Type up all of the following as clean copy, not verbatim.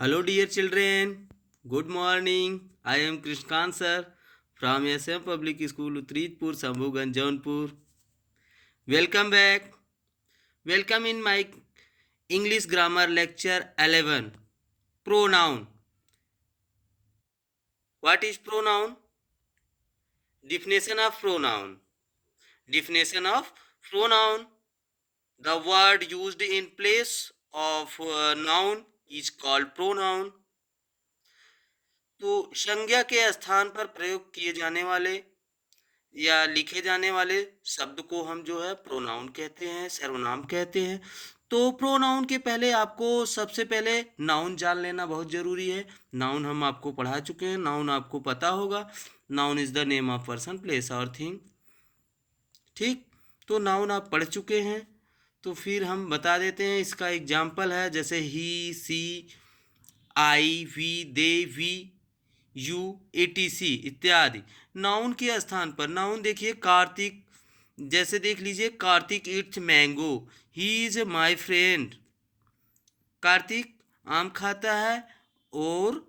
Hello, dear children. Good morning. I am Krishkant sir from SM Public School, Utridpur, Sambhuganj, Jaunpur. Welcome back. Welcome in my English Grammar Lecture 11. Pronoun. What is pronoun? Definition of pronoun. Definition of pronoun. The word used in place of noun is called pronoun. तो संज्ञा के स्थान पर प्रयोग किए जाने वाले या लिखे जाने वाले शब्द को हम जो है प्रोनाउन कहते हैं, सर्वनाम कहते हैं। तो प्रोनाउन के पहले आपको सबसे पहले नाउन जान लेना बहुत ज़रूरी है। नाउन हम आपको पढ़ा चुके हैं, नाउन आपको पता होगा। Noun is the name of person, place और थिंग। ठीक, तो नाउन आप पढ़ चुके हैं, तो फिर हम बता देते हैं। इसका एग्जाम्पल है जैसे he, she, I, we, they, we, you, etc इत्यादि। नाउन के स्थान पर नाउन देखिए कार्तिक, जैसे देख लीजिए Kartik it's mango, he is my friend. Kartik आम खाता है और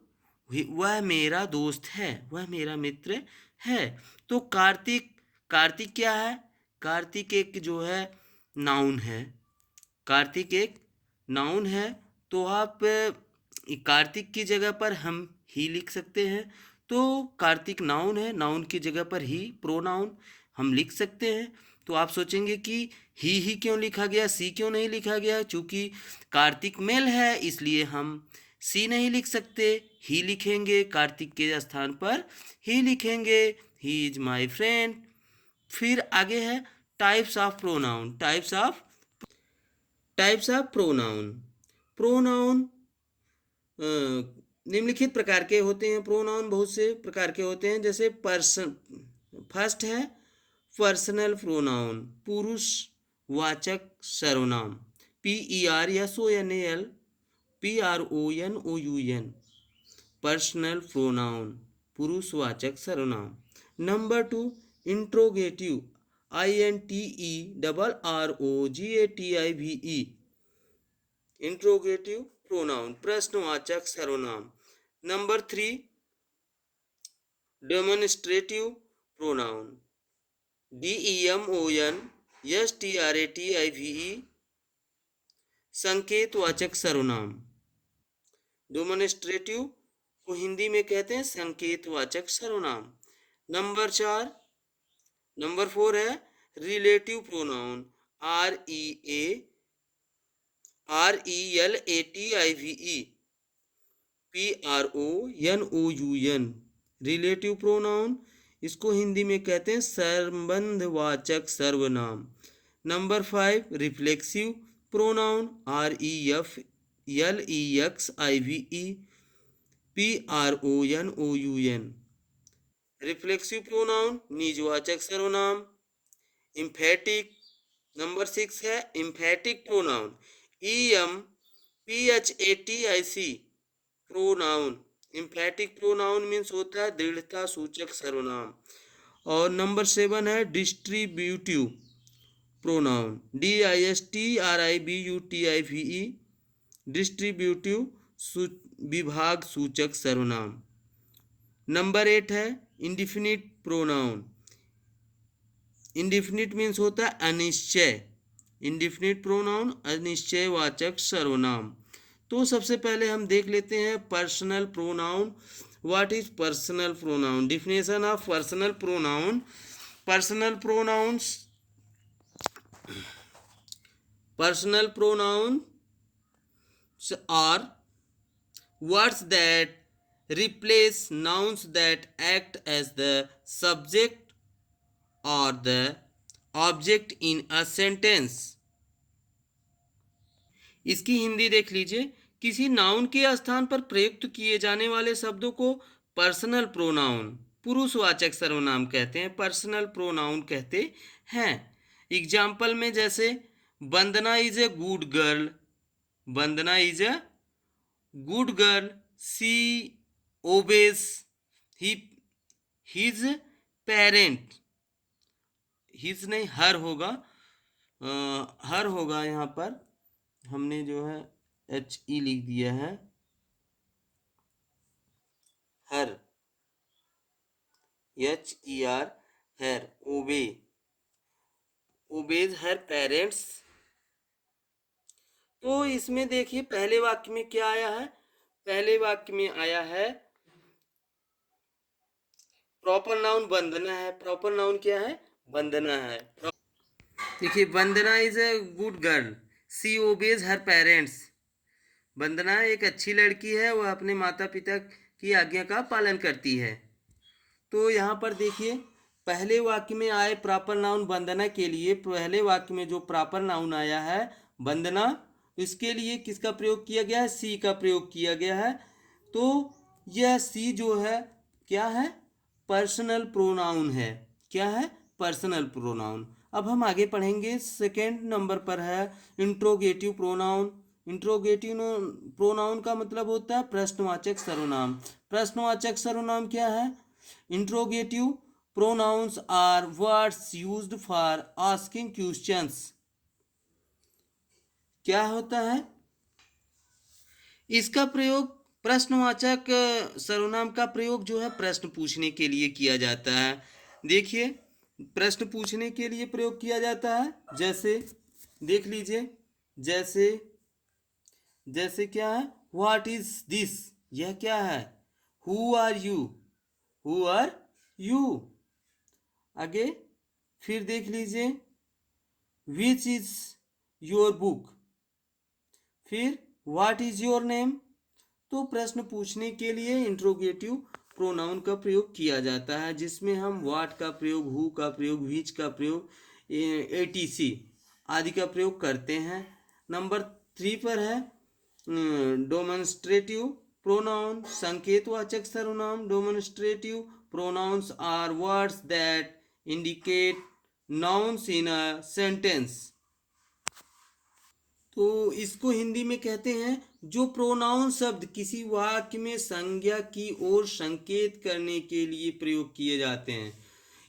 वह मेरा दोस्त है, वह मेरा मित्र है। तो कार्तिक, कार्तिक क्या है? कार्तिक एक जो है नाउन है। कार्तिक एक नाउन है। तो आप कार्तिक की जगह पर हम ही लिख सकते हैं। तो कार्तिक नाउन है, नाउन की जगह पर ही प्रोनाउन हम लिख सकते हैं। तो आप सोचेंगे कि ही क्यों लिखा गया, सी क्यों नहीं लिखा गया? चूँकि कार्तिक मेल है इसलिए हम सी नहीं लिख सकते, ही लिखेंगे। कार्तिक के स्थान पर ही लिखेंगे, ही इज माय फ्रेंड। फिर आगे है types of pronoun. Types of pronoun. Pronoun निम्नलिखित प्रकार के होते हैं। प्रोनाउन बहुत से प्रकार के होते हैं। जैसे पर्सन, फर्स्ट है पर्सनल प्रोनाउन, पुरुष वाचक सर्वनाम। PERSONAL PRONOUN, पर्सनल प्रोनाउन, पुरुषवाचक सर्वनाम। Number 2 interrogative, INTERROGATIVE, interrogative pronoun, प्रश्नवाचक सर्वनाम। नंबर 3 डेमोन्स्ट्रेटिव प्रोनाउन, DEMONSTRATIVE, संकेतवाचक सर्वनाम। डेमोन्स्ट्रेटिव को हिंदी में कहते हैं संकेतवाचक सर्वनाम। नंबर 4 है relative pronoun, RELATIVE, PRONOUN, relative pronoun. इसको हिंदी में कहते हैं संबंधवाचक सर्वनाम। Number 5 reflexive pronoun, REFLEXIVE, PRONOUN, reflexive pronoun, निजवाचक सर्वनाम। इम्फेटिक, नंबर 6 है emphatic pronoun, EMPHATIC pronoun. Emphatic pronoun means होता है दृढ़ता सूचक सर्वनाम। और नंबर 7 है डिस्ट्रीब्यूटिव प्रोनाउन, DISTRIBUTIVE, डिस्ट्रीब्यूटिव विभाग सूचक सर्वनाम। नंबर 8 है इंडिफिनिट प्रोनाउन। इंडिफिनिट मीन्स होता है अनिश्चय। इंडिफिनिट प्रोनाउन अनिश्चयवाचक सर्वनाम। तो सबसे पहले हम देख लेते हैं personal pronoun. What is personal pronoun? Definition of personal pronoun. Personal pronouns, personal pronouns are words that replace nouns that act as the subject or the object in a sentence. इसकी हिंदी देख लीजिए। किसी नाउन के स्थान पर प्रयुक्त किए जाने वाले शब्दों को पर्सनल प्रोनाउन, पुरुषवाचक सर्वनाम कहते हैं, पर्सनल प्रोनाउन कहते हैं। एग्जाम्पल में जैसे Vandana is a good girl, Vandana is a good girl, she obeys his parent, his नहीं हर होगा, हर होगा। यहाँ पर हमने जो है HE लिख दिया है। हर, HER, हर, ओबे, ओबेज हर पेरेंट्स। तो इसमें देखिए पहले वाक्य में क्या आया है, पहले वाक्य में आया है प्रॉपर नाउन वंदना है। प्रॉपर नाउन क्या है, वंदना है। देखिए Vandana is a good girl, she obeys her parents. Vandana एक अच्छी लड़की है, वह अपने माता पिता की आज्ञा का पालन करती है। तो यहाँ पर देखिए पहले वाक्य में आए प्रॉपर नाउन वंदना के लिए, पहले वाक्य में जो प्रॉपर नाउन आया है वंदना, इसके लिए किसका प्रयोग किया गया है, सी का प्रयोग किया गया है। तो यह सी जो है क्या है, पर्सनल प्रोनाउन है। क्या है, पर्सनल प्रोनाउन। अब हम आगे पढ़ेंगे, सेकेंड नंबर पर है इंट्रोगेटिव प्रोनाउन। इंट्रोगेटिव प्रोनाउन का मतलब होता है प्रश्नवाचक सर्वनाम। प्रश्नवाचक सर्वनाम क्या है, interrogative pronouns are words used for asking questions। क्या होता है, इसका प्रयोग प्रश्नवाचक सर्वनाम का प्रयोग जो है प्रश्न पूछने के लिए किया जाता है। देखिए प्रश्न पूछने के लिए प्रयोग किया जाता है, जैसे देख लीजिए, जैसे जैसे क्या है, व्हाट इज दिस, यह क्या है, who are you, who are you. आगे फिर देख लीजिए, विच इज योर बुक, फिर व्हाट इज योर नेम। तो प्रश्न पूछने के लिए इंट्रोगेटिव प्रोनाउन का प्रयोग किया जाता है, जिसमें हम व्हाट का प्रयोग, हु का प्रयोग, विच का प्रयोग, etc आदि का प्रयोग करते हैं। नंबर 3 पर है डेमोन्स्ट्रेटिव प्रोनाउन, संकेतवाचक सर्वनाम। Demonstrative pronouns are words that indicate nouns in a sentence. तो इसको हिंदी में कहते हैं जो प्रोनाउन शब्द किसी वाक्य में संज्ञा की ओर संकेत करने के लिए प्रयोग किए जाते हैं।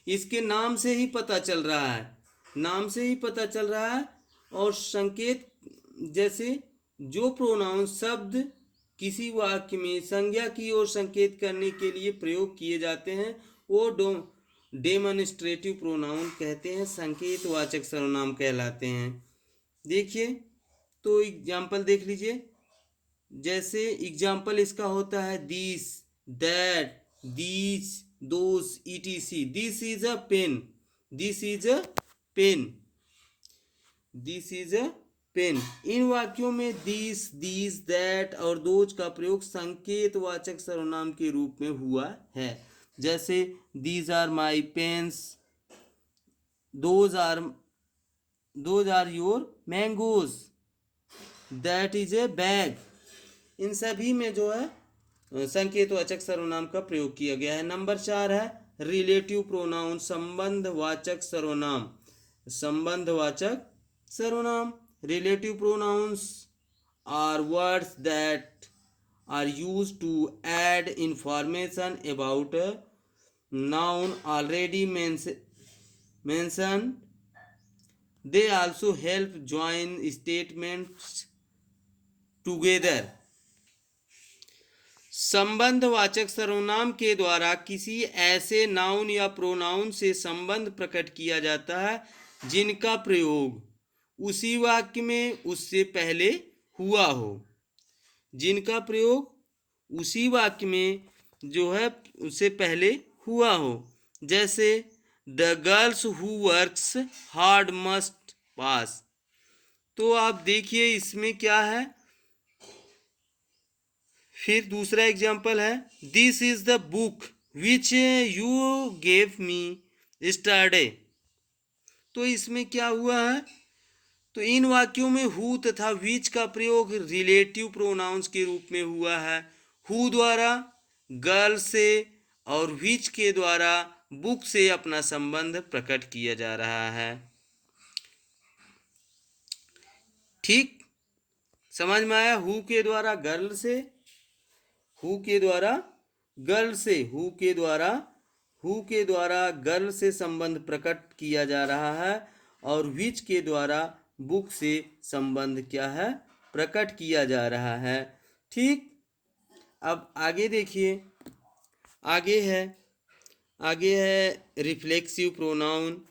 इसके नाम से ही पता चल रहा है, नाम से ही पता चल रहा है। और संकेत, जैसे जो प्रोनाउन शब्द किसी वाक्य में संज्ञा की ओर संकेत करने के लिए प्रयोग किए जाते हैं वो डेमोन्स्ट्रेटिव प्रोनाउन कहते हैं, संकेतवाचक सर्वनाम कहलाते हैं। देखिए तो एग्जाम्पल देख लीजिए, जैसे एग्जाम्पल इसका होता है this, that, these, those, etc। This is a pen, this is a pen, this is a pen. इन वाक्यों में दिस, दीज, दैट और दोज का प्रयोग संकेतवाचक सर्वनाम के रूप में हुआ है। जैसे these are my pens, those are your mangoes, that is a bag. इन सभी में जो है संकेतवाचक सर्वनाम का प्रयोग किया गया है। नंबर 4 है रिलेटिव प्रोनाउन, संबंधवाचक सर्वनाम। संबंधवाचक सर्वनाम, relative pronouns are words that are used to add information about a noun already mentioned। They also help join statements together। संबंधवाचक सर्वनाम के द्वारा किसी ऐसे नाउन या प्रोनाउन से संबंध प्रकट किया जाता है जिनका प्रयोग उसी वाक्य में उससे पहले हुआ हो, जिनका प्रयोग उसी वाक्य में जो है उससे पहले हुआ हो। जैसे the girls who works hard must pass. तो आप देखिए इसमें क्या है, फिर दूसरा एग्जाम्पल है this is the book which you gave me yesterday. तो इसमें क्या हुआ है, तो इन वाक्यों में हु तथा विच का प्रयोग रिलेटिव प्रोनाउंस के रूप में हुआ है। हु द्वारा गर्ल से और विच के द्वारा बुक से अपना संबंध प्रकट किया जा रहा है। ठीक समझ में आया, हु के द्वारा गर्ल से, हु के द्वारा गर्ल से, हु के द्वारा गर्ल से संबंध प्रकट किया जा रहा है और विच के द्वारा बुक से संबंध क्या है, प्रकट किया जा रहा है। ठीक, अब आगे देखिए, आगे है आगे है रिफ्लेक्सिव प्रोनाउन,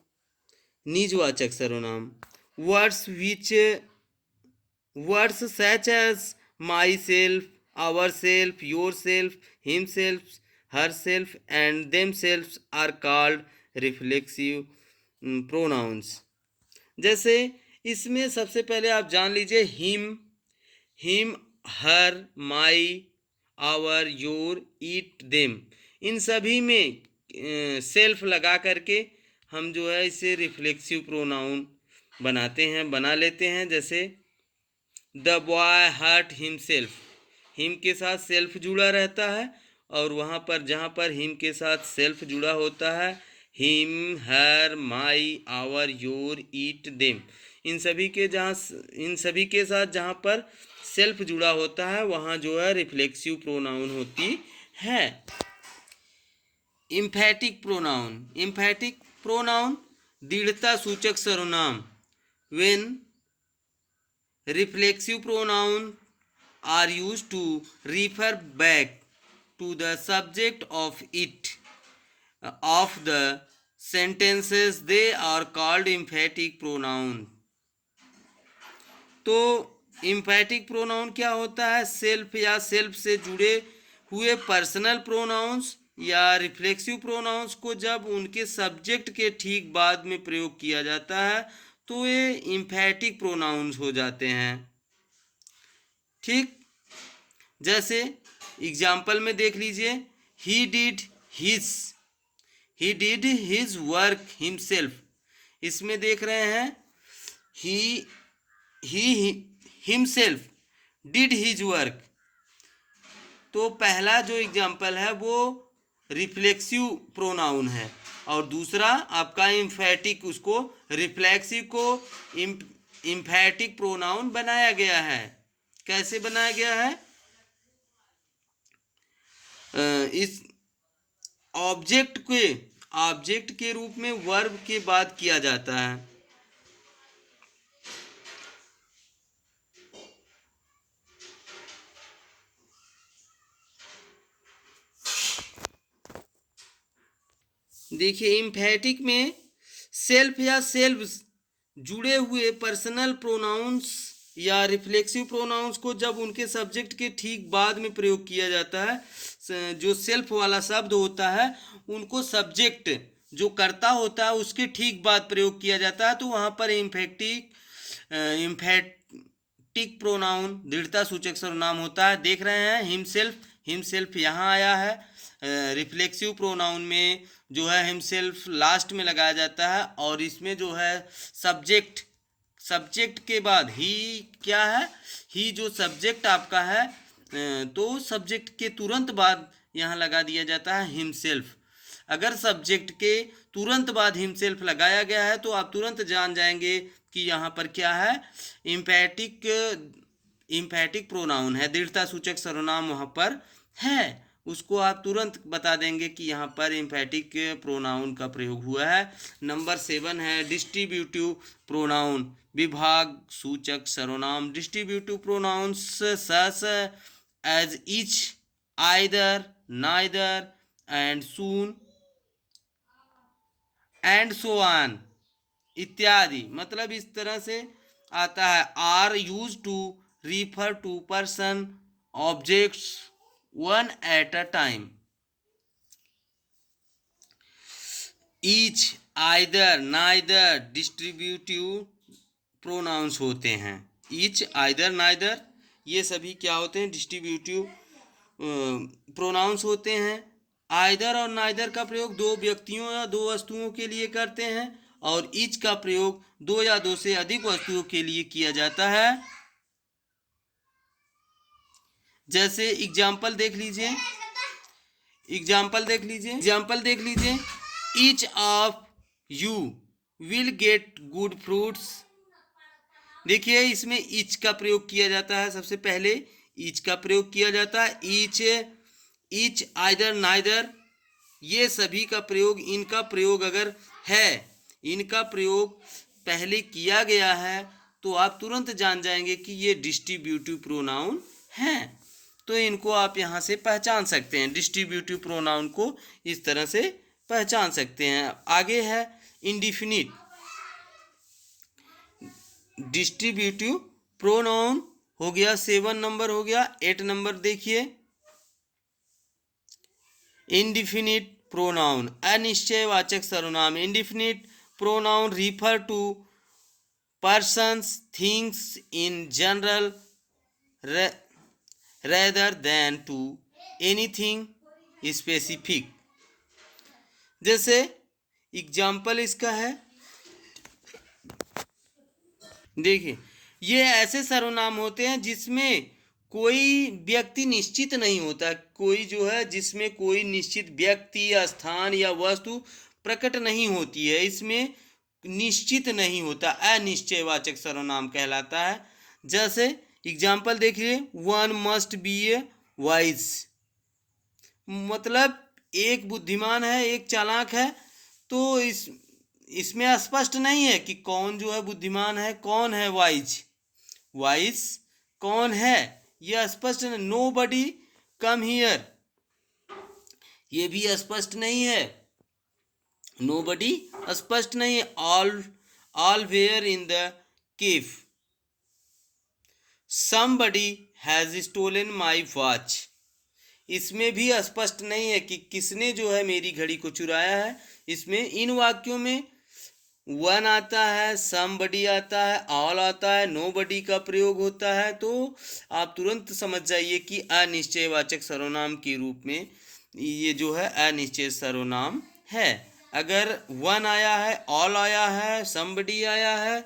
निजवाचक सर्वनाम। Words which words such as my self, our self, your self, him self, her self and them self are called reflexive pronouns. जैसे इसमें सबसे पहले आप जान लीजिए him, her, my, our, your, it, them, इन सभी में सेल्फ लगा करके हम जो है इसे रिफ्लेक्सिव प्रोनाउन बना लेते हैं। जैसे the boy hurt himself, him के साथ सेल्फ जुड़ा रहता है, और वहाँ पर जहाँ पर हिम के साथ सेल्फ जुड़ा होता है, him, her, my, our, your, it, them, इन सभी के साथ जहाँ पर सेल्फ जुड़ा होता है वहाँ जो है रिफ्लेक्सिव प्रोनाउन होती है। इम्फैटिक प्रोनाउन दृढ़ता सूचक सर्वनाम। When reflexive pronoun are used to refer back to the subject of the sentences, they are called emphatic pronoun। तो emphatic pronoun क्या होता है? सेल्फ या सेल्फ से जुड़े हुए पर्सनल प्रोनाउंस या रिफ्लेक्सिव प्रोनाउंस को जब उनके सब्जेक्ट के ठीक बाद में प्रयोग किया जाता है तो ये इम्फैटिक प्रोनाउंस हो जाते हैं। ठीक, जैसे एग्जाम्पल में देख लीजिए, he did his work himself. इसमें देख रहे हैं he himself did his work. तो पहला जो एग्जाम्पल है वो रिफ्लेक्सिव प्रोनाउन है, और दूसरा आपका इम्फैटिक, उसको रिफ्लेक्सिव को इम्फैटिक प्रोनाउन बनाया गया है। कैसे बनाया गया है? इस ऑब्जेक्ट के रूप में वर्ब के बाद किया जाता है। देखिए इम्फैटिक में सेल्फ या सेल्फ जुड़े हुए पर्सनल प्रोनाउंस या रिफ्लेक्सिव प्रोनाउंस को जब उनके सब्जेक्ट के ठीक बाद में प्रयोग किया जाता है, जो सेल्फ वाला शब्द होता है उनको सब्जेक्ट जो करता होता है उसके ठीक बाद प्रयोग किया जाता है, तो वहाँ पर इम्फैटिक प्रोनाउन दृढ़ता सूचक सर्वनाम होता है। देख रहे हैं हिमसेल्फ यहाँ आया है। रिफ्लेक्सिव प्रोनाउन में जो है हिमसेल्फ लास्ट में लगाया जाता है, और इसमें जो है सब्जेक्ट के बाद ही क्या है, ही जो सब्जेक्ट आपका है, तो सब्जेक्ट के तुरंत बाद यहाँ लगा दिया जाता है हिमसेल्फ। अगर सब्जेक्ट के तुरंत बाद हिमसेल्फ लगाया गया है तो आप तुरंत जान जाएंगे कि यहाँ पर क्या है, इम्फैटिक प्रोनाउन है, दृढ़ता सूचक सर्वनाम वहाँ पर है। उसको आप तुरंत बता देंगे कि यहाँ पर इम्फैटिक प्रोनाउन का प्रयोग हुआ है। नंबर 7 है डिस्ट्रीब्यूटिव प्रोनाउन, विभाग सूचक सर्वनाम। Distributive pronouns such as each, either, neither and soon and so on इत्यादि, मतलब इस तरह से आता है। Are use to refer to person, objects, one at a time. Each, either, neither distributive pronouns होते हैं। ईच, आइदर, नाइदर ये सभी क्या होते हैं? डिस्ट्रीब्यूटिव प्रोनाउंस होते हैं। आइदर और नाइदर का प्रयोग दो व्यक्तियों या दो वस्तुओं के लिए करते हैं, और ईच का प्रयोग दो या दो से अधिक वस्तुओं के लिए किया जाता है। जैसे एग्जाम्पल देख लीजिए, each of you will get good fruits. देखिए इसमें ईच का प्रयोग किया जाता है, सबसे पहले ईच का प्रयोग किया जाता है। ईच, आइदर, नाइदर ये सभी का प्रयोग, इनका प्रयोग अगर है, इनका प्रयोग पहले किया गया है तो आप तुरंत जान जाएंगे कि ये डिस्ट्रीब्यूटिव प्रोनाउन हैं। तो इनको आप यहाँ से पहचान सकते हैं, डिस्ट्रीब्यूटिव प्रोनाउन को इस तरह से पहचान सकते हैं। आगे है इंडिफिनिट डिस्ट्रीब्यूटिव प्रोनाउन हो गया, 7 नंबर हो गया। 8 नंबर देखिए, इंडिफिनिट प्रोनाउन अनिश्चयवाचक सर्वनाम। Indefinite pronoun refer to persons, things in general rather than to anything specific। जैसे एग्जाम्पल इसका है, देखिए ये ऐसे सर्वनाम होते हैं जिसमें कोई व्यक्ति निश्चित नहीं होता, कोई जो है जिसमें कोई निश्चित व्यक्ति या स्थान या वस्तु प्रकट नहीं होती है, इसमें निश्चित नहीं होता, अनिश्चयवाचक सर्वनाम कहलाता है। जैसे एग्जाम्पल देखिए, one must be A wise, मतलब एक बुद्धिमान है, एक चालाक है। तो इसमें स्पष्ट नहीं है कि कौन जो है बुद्धिमान है, कौन है वाइज, वाइज कौन है, यह स्पष्ट नहीं। नो बडी कम हियर, ये भी स्पष्ट नहीं है, नो बडी स्पष्ट नहीं है। All where in the cave, somebody has stolen my watch, इसमें भी स्पष्ट नहीं है कि किसने जो है मेरी घड़ी को चुराया है। इसमें इन वाक्यों में वन आता है, समबडी आता है, ऑल आता है, नोबडी का प्रयोग होता है। तो आप तुरंत समझ जाइए कि अनिश्चयवाचक सर्वनाम के रूप में ये जो है अनिश्चय सर्वनाम है। अगर वन आया है, ऑल आया है, समबडी आया है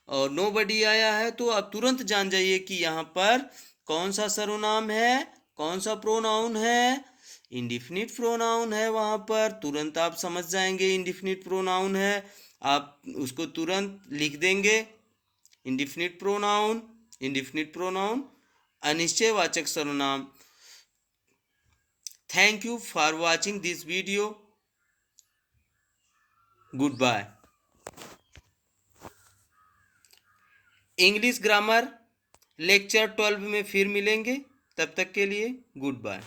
और नोबडी आया है, तो आप तुरंत जान जाइए कि यहाँ पर कौन सा सर्वनाम है, कौन सा प्रोनाउन है, इंडिफिनिट प्रोनाउन है। वहाँ पर तुरंत आप समझ जाएंगे इंडिफिनिट प्रोनाउन है, आप उसको तुरंत लिख देंगे। इंडिफिनिट प्रोनाउन, इंडिफिनिट प्रोनाउन अनिश्चयवाचक सर्वनाम। Thank you for watching this video. Good bye. English grammar lecture 12 में फिर मिलेंगे, तब तक के लिए गुड बाय।